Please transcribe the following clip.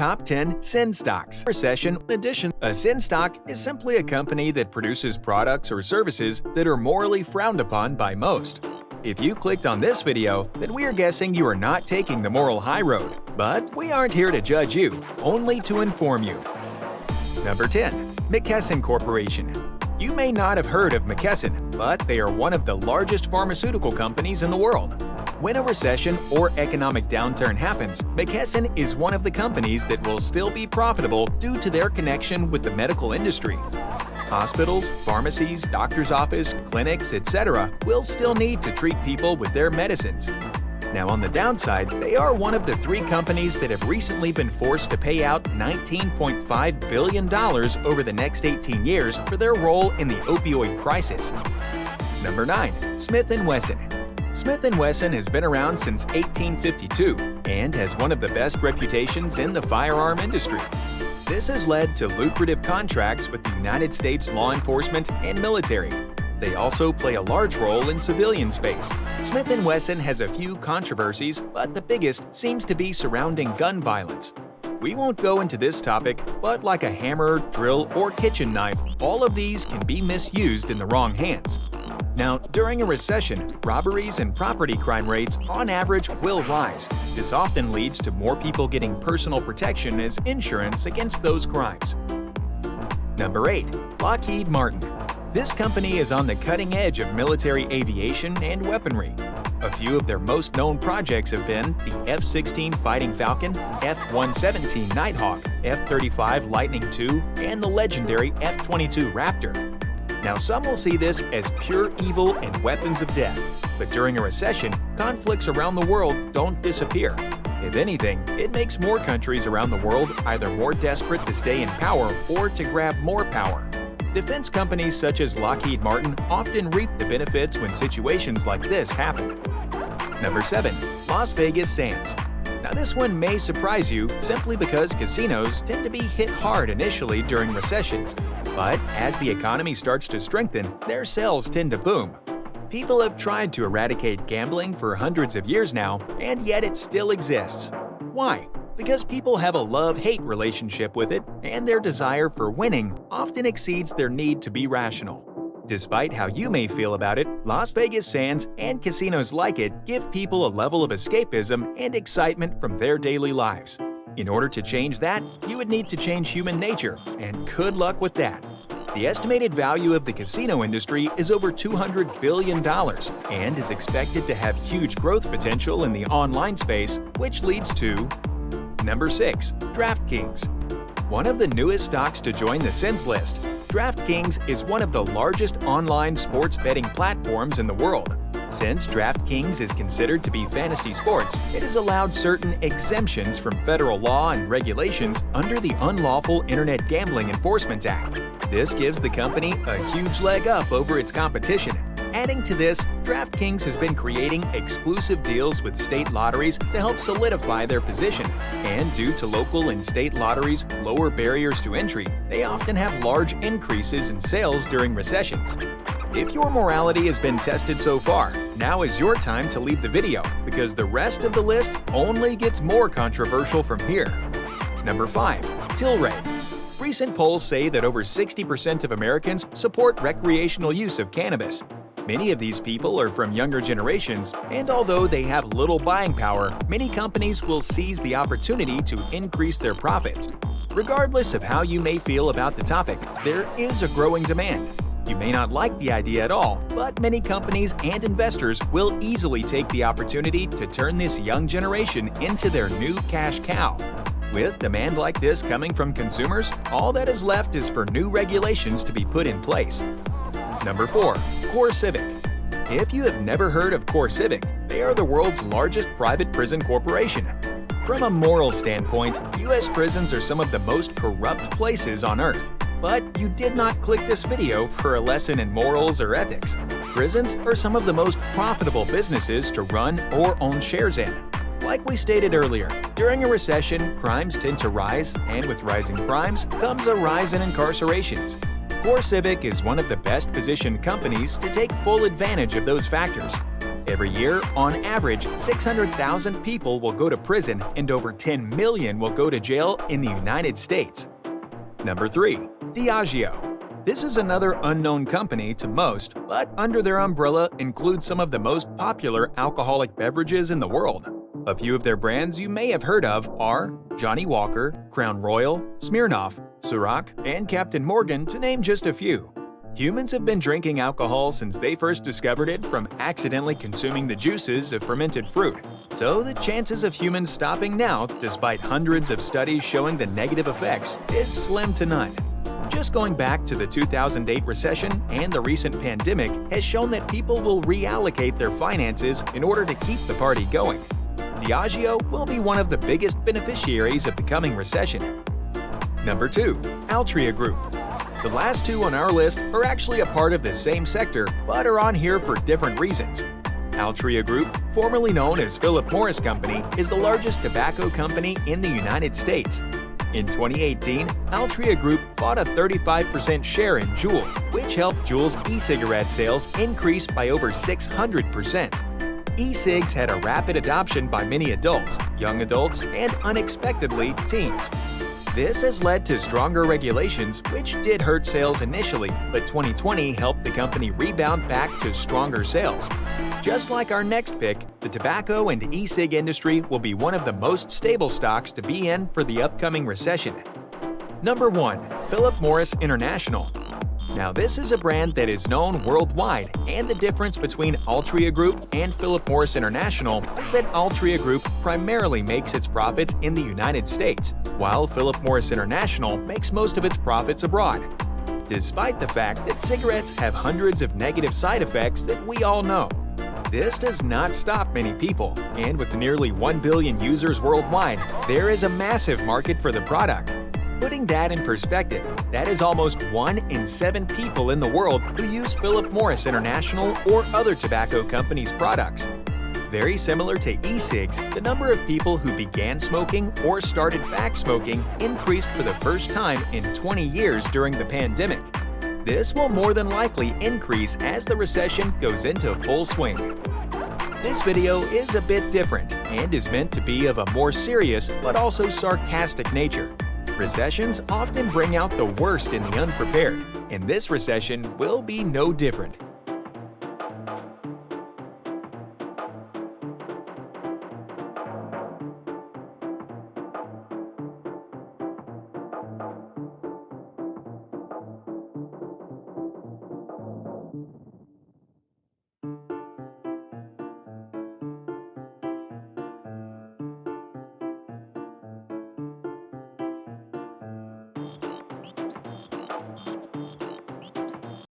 Top 10 Sin Stocks. Recession. In addition, a sin stock is simply a company that produces products or services that are morally frowned upon by most. If you clicked on this video, then we are guessing you are not taking the moral high road. But we aren't here to judge you, only to inform you. Number 10. McKesson Corporation. You may not have heard of McKesson, but they are one of the largest pharmaceutical companies in the world. When a recession or economic downturn happens, McKesson is one of the companies that will still be profitable due to their connection with the medical industry. Hospitals, pharmacies, doctor's office, clinics, etc. will still need to treat people with their medicines. Now on the downside, they are one of the 3 companies that have recently been forced to pay out $19.5 billion over the next 18 years for their role in the opioid crisis. Number 9. Smith & Wesson. Smith & Wesson has been around since 1852 and has one of the best reputations in the firearm industry. This has led to lucrative contracts with the United States law enforcement and military. They also play a large role in civilian space. Smith & Wesson has a few controversies, but the biggest seems to be surrounding gun violence. We won't go into this topic, but like a hammer, drill, or kitchen knife, all of these can be misused in the wrong hands. Now, during a recession, robberies and property crime rates on average will rise. This often leads to more people getting personal protection as insurance against those crimes. Number 8. Lockheed Martin. This company is on the cutting edge of military aviation and weaponry. A few of their most known projects have been the F-16 Fighting Falcon, F-117 Nighthawk, F-35 Lightning II, and the legendary F-22 Raptor. Now, some will see this as pure evil and weapons of death, but during a recession, conflicts around the world don't disappear. If anything, it makes more countries around the world either more desperate to stay in power or to grab more power. Defense companies such as Lockheed Martin often reap the benefits when situations like this happen. Number 7. Las Vegas Sands. Now this one may surprise you simply because casinos tend to be hit hard initially during recessions, but as the economy starts to strengthen, their sales tend to boom. People have tried to eradicate gambling for hundreds of years now, and yet it still exists. Why? Because people have a love-hate relationship with it, and their desire for winning often exceeds their need to be rational. Despite how you may feel about it, Las Vegas Sands and casinos like it give people a level of escapism and excitement from their daily lives. In order to change that, you would need to change human nature, and good luck with that. The estimated value of the casino industry is over $200 billion and is expected to have huge growth potential in the online space, which leads to Number 6. DraftKings. One of the newest stocks to join the Sins list, DraftKings is one of the largest online sports betting platforms in the world. Since DraftKings is considered to be fantasy sports, it has allowed certain exemptions from federal law and regulations under the Unlawful Internet Gambling Enforcement Act. This gives the company a huge leg up over its competition. Adding to this, DraftKings has been creating exclusive deals with state lotteries to help solidify their position. And due to local and state lotteries' lower barriers to entry, they often have large increases in sales during recessions. If your morality has been tested so far, now is your time to leave the video, because the rest of the list only gets more controversial from here. Number 5. Tilray. Recent polls say that over 60% of Americans support recreational use of cannabis. Many of these people are from younger generations, and although they have little buying power, many companies will seize the opportunity to increase their profits. Regardless of how you may feel about the topic, there is a growing demand. You may not like the idea at all, but many companies and investors will easily take the opportunity to turn this young generation into their new cash cow. With demand like this coming from consumers, all that is left is for new regulations to be put in place. Number 4. CoreCivic. If you have never heard of CoreCivic, they are the world's largest private prison corporation. From a moral standpoint, U.S. prisons are some of the most corrupt places on Earth. But you did not click this video for a lesson in morals or ethics. Prisons are some of the most profitable businesses to run or own shares in. Like we stated earlier, during a recession, crimes tend to rise, and with rising crimes comes a rise in incarcerations. CoreCivic is one of the best-positioned companies to take full advantage of those factors. Every year, on average, 600,000 people will go to prison and over 10 million will go to jail in the United States. Number 3. Diageo. This is another unknown company to most, but under their umbrella includes some of the most popular alcoholic beverages in the world. A few of their brands you may have heard of are Johnnie Walker, Crown Royal, Smirnoff, Ciroc, and Captain Morgan, to name just a few. Humans have been drinking alcohol since they first discovered it from accidentally consuming the juices of fermented fruit. So the chances of humans stopping now, despite hundreds of studies showing the negative effects, is slim to none. Just going back to the 2008 recession and the recent pandemic has shown that people will reallocate their finances in order to keep the party going. Diageo will be one of the biggest beneficiaries of the coming recession. Number 2. Altria Group. The last two on our list are actually a part of the same sector, but are on here for different reasons. Altria Group, formerly known as Philip Morris Company, is the largest tobacco company in the United States. In 2018, Altria Group bought a 35% share in Juul, which helped Juul's e-cigarette sales increase by over 600%. E-cigs had a rapid adoption by many adults, young adults, and unexpectedly, teens. This has led to stronger regulations, which did hurt sales initially, but 2020 helped the company rebound back to stronger sales. Just like our next pick, the tobacco and e-cig industry will be one of the most stable stocks to be in for the upcoming recession. Number 1. Philip Morris International. Now this is a brand that is known worldwide, and the difference between Altria Group and Philip Morris International is that Altria Group primarily makes its profits in the United States, while Philip Morris International makes most of its profits abroad. Despite the fact that cigarettes have hundreds of negative side effects that we all know, this does not stop many people, and with nearly 1 billion users worldwide, there is a massive market for the product. Putting that in perspective, that is almost 1 in 7 people in the world who use Philip Morris International or other tobacco companies' products. Very similar to e-cigs, the number of people who began smoking or started back smoking increased for the first time in 20 years during the pandemic. This will more than likely increase as the recession goes into full swing. This video is a bit different and is meant to be of a more serious but also sarcastic nature. Recessions often bring out the worst in the unprepared, and this recession will be no different.